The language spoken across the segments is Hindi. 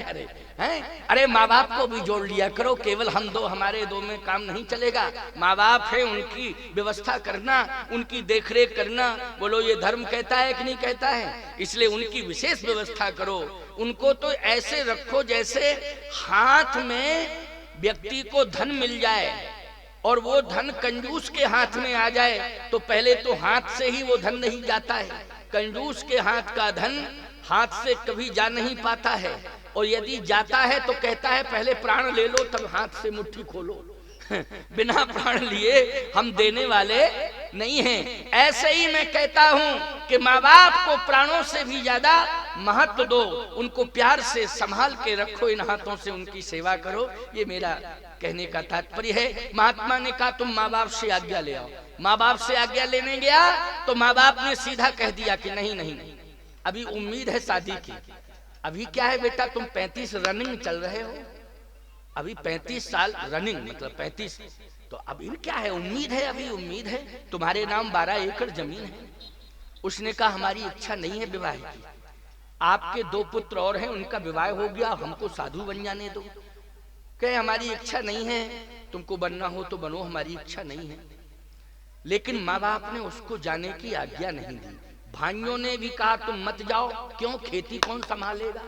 बेचारे हैं। अरे माँ बाप को भी जोड़ लिया करो, केवल हम दो हमारे दो में काम नहीं चलेगा। माँ बाप है, उनकी व्यवस्था करना, उनकी देखरेख करना, बोलो ये धर्म कहता है कि नहीं कहता है। इसलिए उनकी विशेष व्यवस्था करो। उनको तो ऐसे रखो जैसे हाथ में व्यक्ति को धन मिल जाए और वो धन कंजूस के हाथ में आ जाए तो पहले तो हाथ से ही वो धन नहीं जाता है। कंजूस के हाथ का धन हाथ से कभी जा नहीं पाता है, और यदि जाता है तो कहता है पहले प्राण ले लो तब हाथ से मुट्ठी खोलो। बिना प्राण लिए हम देने वाले नहीं हैं। ऐसे ही मैं कहता हूं कि माँ बाप को प्राणों से भी ज्यादा महत्व दो, उनको प्यार से संभाल के रखो, इन हाथों से उनकी सेवा करो। ये मेरा कहने का तात्पर्य है। महात्मा ने कहा तुम माँ बाप से आज्ञा ले आओ। माँ बाप से आज्ञा लेने गया तो माँ बाप ने सीधा कह दिया कि नहीं नहीं, अभी उम्मीद है शादी की। अभी क्या है बेटा, तुम 35 रनिंग चल रहे हो, अभी 35 साल रनिंग मतलब 35, तो अभी क्या है, उम्मीद है, अभी उम्मीद है। तुम्हारे नाम 12 एकड़ जमीन है। उसने कहा हमारी इच्छा नहीं है विवाह की, आपके 2 पुत्र और हैं, उनका विवाह हो गया, हमको साधु बन जाने दो। कहे हमारी इच्छा नहीं है, तुमको बनना हो तो बनो, हमारी इच्छा नहीं है। लेकिन माँ बाप ने उसको जाने की आज्ञा नहीं दी। भाइयों ने भी कहा तुम मत जाओ, क्यों, खेती कौन संभालेगा,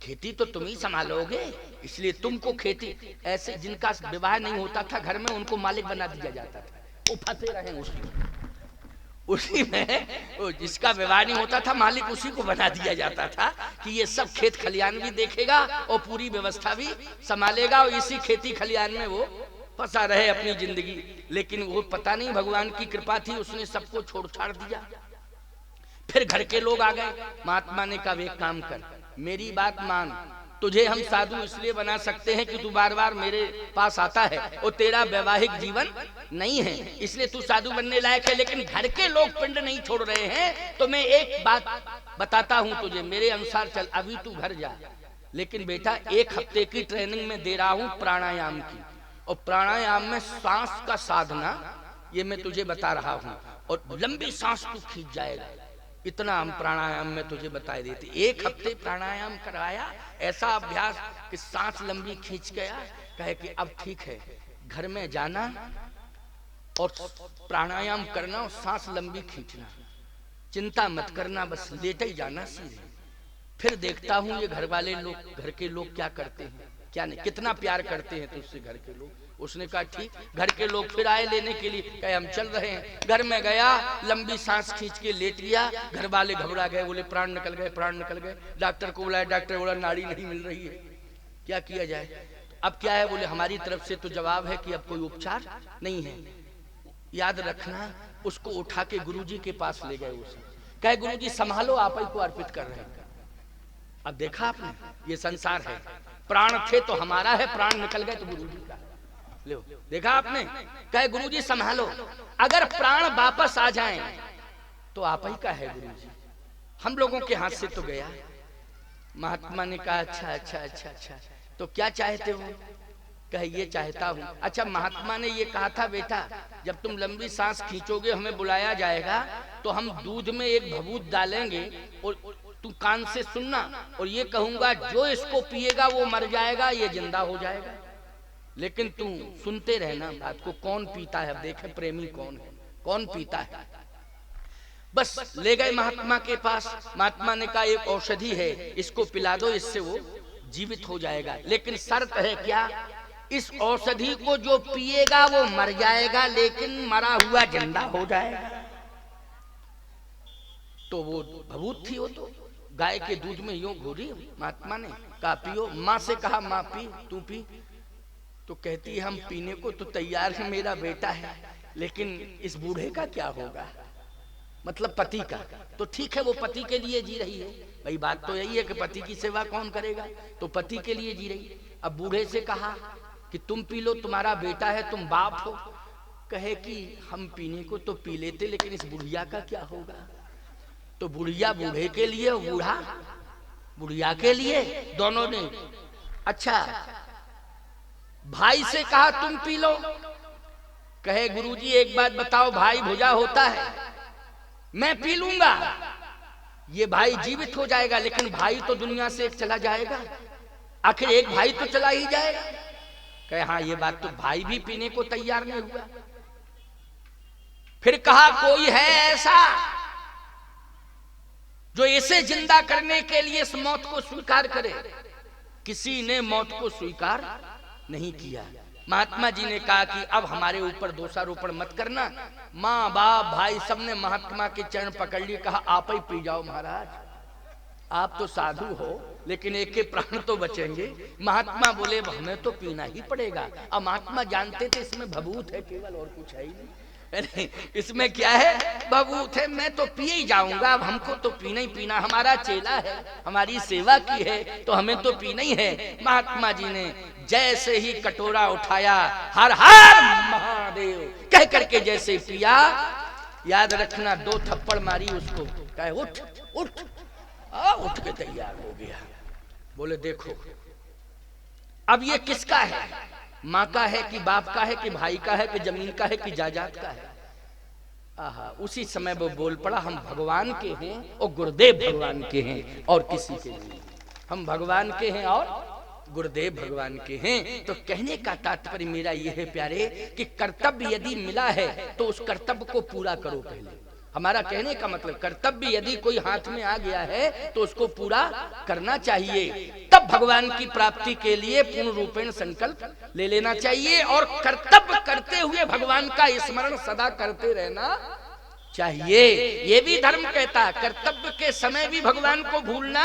खेती तो तुम ही संभालोगे, इसलिए तुमको खेती। ऐसे जिनका विवाह नहीं होता था घर में, उनको मालिक बना दिया जाता था, वो फंसे रहे उसी में। जिसका विवाह नहीं होता था मालिक उसी को बना दिया जाता था कि ये सब खेत खलियान भी देखेगा और पूरी व्यवस्था भी संभालेगा, और इसी खेती खलियान में वो फंसा रहे अपनी जिंदगी। लेकिन वो पता नहीं भगवान की कृपा थी, उसने सबको छोड़ छाड़ दिया। फिर घर के लोग आ गए। महात्मा ने कहा एक काम कर, मेरी बात मान, तुझे हम साधु इसलिए बना सकते हैं कि तू बार बार मेरे पास आता है और तेरा वैवाहिक जीवन नहीं है, इसलिए तू साधु बनने लायक है। लेकिन घर के लोग पिंड नहीं छोड़ रहे हैं, तो मैं एक बात बताता हूं तुझे, मेरे अनुसार चल, अभी तू घर जा, लेकिन बेटा 1 हफ्ते की ट्रेनिंग में दे रहा हूं प्राणायाम की, और प्राणायाम में सांस का साधना ये मैं तुझे बता रहा हूं, और लंबी सांस तू खींच जाएगा, इतना हम प्राणायाम में तुझे बता देते। 1 हफ्ते प्राणायाम कराया, ऐसा अभ्यास कि सांस लंबी खींच गया। कहे कि अब ठीक है, घर में जाना और प्राणायाम करना और सांस लंबी खींचना, चिंता मत करना, बस लेटे ही जाना सीधे। फिर देखता हूँ ये घर वाले लोग, घर के लोग क्या करते हैं, क्या नहीं, कितना प्यार करते हैं तुझसे घर के लोग। उसने कहा ठीक। घर के लोग फिर आए लेने के लिए, कहे हम चल रहे हैं। घर में गया, लंबी सांस खींच के लेट गया। घर वाले घबरा गए, बोले प्राण निकल गए, प्राण निकल गए। डॉक्टर को बुलाया, डॉक्टर बोला नाड़ी नहीं मिल रही है, क्या किया जाए। अब क्या है, बोले हमारी तरफ से तो जवाब है कि अब कोई उपचार नहीं है। याद रखना, उसको उठा के गुरुजी के पास ले गए। उसे कहे गुरुजी संभालो, आप ही को अर्पित कर रहे हैं। अब देखा आपने, ये संसार है, प्राण थे तो हमारा है, प्राण निकल गए तो गुरुजी का। लो देखा आपने, कहे गुरुजी संभालो, अगर प्राण वापस आ जाएं तो आप ही का है गुरुजी, हम लोगों के हाथ से तो गया। महात्मा ने कहा अच्छा अच्छा अच्छा अच्छा, तो क्या चाहते हो। कहे ये चाहता हूँ। अच्छा, महात्मा ने ये कहा था बेटा, जब तुम लंबी सांस खींचोगे हमें बुलाया जाएगा तो हम दूध में एक भभूत डालेंगे और तू कान से सुनना, और ये कहूंगा जो इसको पिएगा वो मर जाएगा, ये जिंदा हो जाएगा, लेकिन तू सुनते रहना बात को। कौन पीता है, अब देखे प्रेमी कौन है, कौन पीता है। बस ले गए महात्मा के पास। महात्मा ने कहा एक औषधि है, इसको पिला दो, इससे वो जीवित हो जाएगा, लेकिन शर्त है क्या, इस औषधि को जो पिएगा वो मर जाएगा, लेकिन मरा हुआ जिंदा हो जाएगा। तो वो भभूत थी, वो तो गाय के दूध में यूं घोरी। महात्मा ने कहा पियो। माँ से कहा माँ पी, तू पी। तो कहती हम पीने को तो तैयार है, मेरा बेटा है, लेकिन इस बूढ़े का क्या होगा, मतलब पति का। तो ठीक है, वो पति के लिए जी रही है भाई, बात तो यही है कि पति की सेवा कौन करेगा, तो पति के लिए जी रही। अब बूढ़े से कहा कि तुम पी लो, तुम्हारा बेटा है, तुम बाप हो। कहे कि हम पीने को तो पी लेते, लेकिन इस बुढ़िया का क्या होगा। तो बुढ़िया बूढ़े के लिए, बूढ़ा बुढ़िया के लिए, दोनों ने। अच्छा, भाई से कहा तुम पी लो। कहे गुरुजी एक बात बताओ, भाई भुजा होता है, मैं पी लूंगा, ये भाई जीवित हो जाएगा, लेकिन भाई तो दुनिया से एक चला जाएगा। आखिर एक भाई तो चला ही जाएगा। कहे हाँ ये बात तो, भाई भी पीने को तैयार नहीं हुआ। फिर कहा कोई है ऐसा जो इसे जिंदा करने के लिए इस मौत को स्वीकार करे? किसी ने मौत को स्वीकार नहीं किया। महात्मा जी ने कहा कि अब हमारे ऊपर दोषारोपण मत करना। माँ बाप भाई सब ने महात्मा के चरण पकड़ लिए, कहा आप ही पी जाओ महाराज, आप तो साधु हो लेकिन एक के प्राण तो बचेंगे। महात्मा बोले हमें तो पीना ही पड़ेगा। अब महात्मा जानते थे इसमें भभूत है केवल, और कुछ है ही नहीं, इसमें क्या है, भभूत है, मैं तो पिए ही जाऊंगा। अब हमको तो पीना ही पीना, हमारा चेला है, हमारी सेवा की है तो हमें तो पीना ही है। महात्मा जी ने जैसे ही कटोरा उठाया, हर हर महादेव कह करके जैसे पिया, याद रखना 2 थप्पड़ मारी उसको, कहे उठ उठ, उठ के तैयार हो गया। बोले देखो अब ये किसका है, माँ का है कि बाप का है कि भाई का है कि जमीन का है कि जायदाद का है? आहा, उसी समय वो बोल पड़ा हम भगवान के हैं और गुरुदेव भगवान के हैं और किसी के नहीं। हम भगवान के हैं और गुरुदेव भगवान के हैं। तो कहने का तात्पर्य मेरा यह है प्यारे कि कर्तव्य यदि मिला है तो उस कर्तव्य को पूरा करो पहले। हमारा कहने का मतलब कर्तव्य यदि कोई हाथ में आ गया है तो उसको पूरा करना चाहिए, तब भगवान की प्राप्ति के लिए पूर्ण रूपेण संकल्प ले लेना चाहिए। और कर्तव्य करते हुए भगवान का स्मरण सदा करते रहना चाहिए। ये भी धर्म कहता है कर्तव्य के समय भी भगवान को भूलना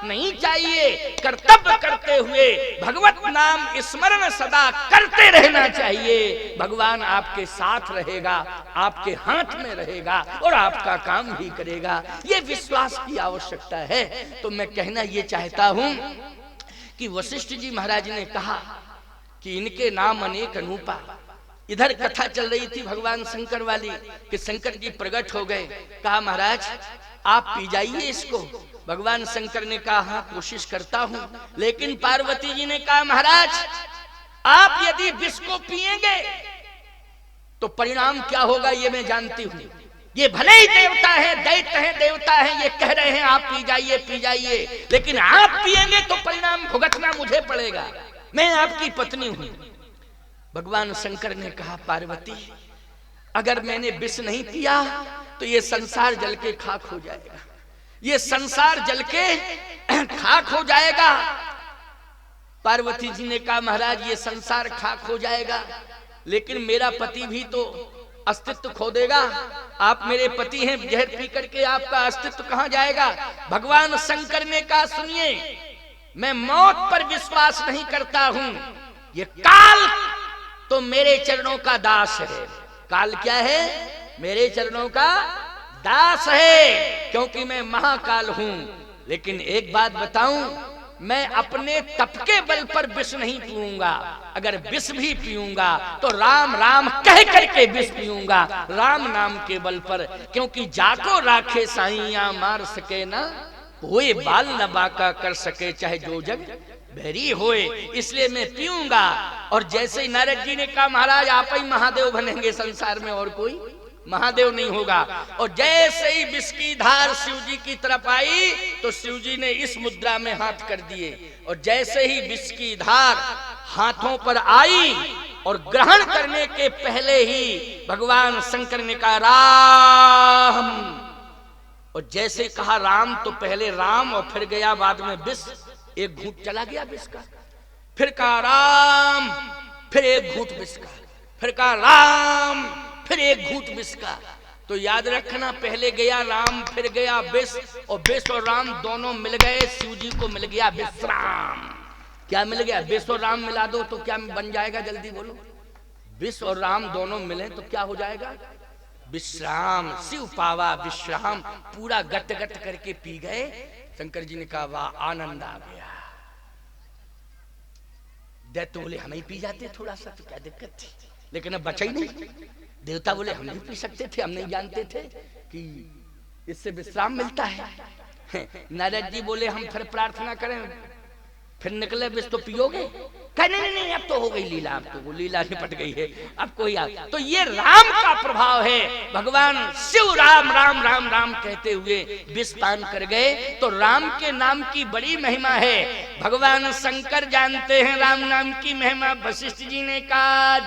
नहीं चाहिए। कर्तव्य करते हुए भगवत नाम स्मरण सदा करते रहना चाहिए। भगवान आपके साथ रहेगा, आपके हाथ में रहेगा और आपका काम भी करेगा। ये विश्वास की आवश्यकता है। तो मैं कहना ये चाहता हूं कि वशिष्ठ जी महाराज ने कहा कि इनके नाम अनेक अनूपा। इधर कथा चल रही थी भगवान शंकर वाली कि शंकर जी प्रकट हो गए। कहा महाराज आप पी जाइए इसको। भगवान शंकर ने कहा हाँ कोशिश करता हूं। लेकिन पार्वती जी ने कहा महाराज आप यदि विष को पिएंगे तो परिणाम क्या होगा ये मैं जानती हूं। ये भले ही देवता है, दैत्य है, देवता है, ये कह रहे हैं आप पी जाइए, लेकिन आप पिएंगे तो परिणाम भुगतना मुझे पड़ेगा, मैं आपकी पत्नी हूं। भगवान शंकर ने कहा पार्वती अगर मैंने विष नहीं पिया तो ये संसार जल के खाक हो जाएगा, ये संसार जल के खाक हो जाएगा। पार्वती जी ने कहा महाराज ये संसार खाक हो जाएगा लेकिन मेरा पति भी तो अस्तित्व खो देगा। आप मेरे पति हैं, जहर पी करके आपका अस्तित्व कहां जाएगा। भगवान शंकर ने कहा सुनिए मैं मौत पर विश्वास नहीं करता हूं, ये काल तो मेरे चरणों का दास है। काल क्या है, मेरे चरणों का दास है, क्योंकि मैं महाकाल हूं। लेकिन एक बात बताऊं, मैं अपने तप के बल पर विष नहीं पीऊंगा। अगर विष भी पीऊंगा तो राम राम कह करके विष पीऊंगा, राम नाम के बल पर। क्योंकि जाको राखे साईया मार सके ना कोई बाल न बाका कर सके चाहे जो जग बहरी होए, इसलिए मैं पीऊंगा। और जैसे ही नारद जी ने कहा महाराज आप ही महादेव बनेंगे, संसार में और कोई महादेव नहीं होगा। और जैसे ही विष की धार शिव जी की तरफ आई तो शिव जी ने इस मुद्रा में हाथ कर दिए, और जैसे ही विष की धार हाथों पर आई और ग्रहण करने के पहले ही भगवान शंकर ने कहा राम। और जैसे कहा राम तो पहले राम और फिर गया बाद में विष, एक घूंट चला गया विष का, फिर कहा राम, फिर एक घूंट विष का, फिर कहा राम, फिर एक घूंट विष का। तो याद रखना पहले गया राम फिर गया विष, और विष और राम दोनों मिल गए, शिव जी को मिल गया विश्राम। क्या मिल गया, विष और राम मिला दो तो क्या बन जाएगा, जल्दी बोलो। विष और राम दोनों मिले तो क्या हो जाएगा, विश्राम। शिव पावा विश्राम, पूरा गट गट करके पी गए। शंकर जी ने कहा वाह आनंद आ गया। दैत्य बोले हम ही पी जाते थोड़ा सा तो क्या दिक्कत थी, लेकिन अब बचा ही नहीं। देवता बोले हम भी पी सकते थे, हम नहीं जानते थे कि इससे विश्राम मिलता है। नारद जी बोले हम फिर प्रार्थना करें, फिर निकले विष तो पियोगे। कहा नहीं नहीं अब तो हो गई लीला, अब तो वो लीला निपट गई है, अब कोई तो ये राम का प्रभाव है। भगवान शिव राम राम राम राम कहते हुए विष पान कर गए, तो राम के नाम की बड़ी महिमा है। भगवान शंकर जानते हैं राम नाम की महिमा। वशिष्ठ जी ने कहा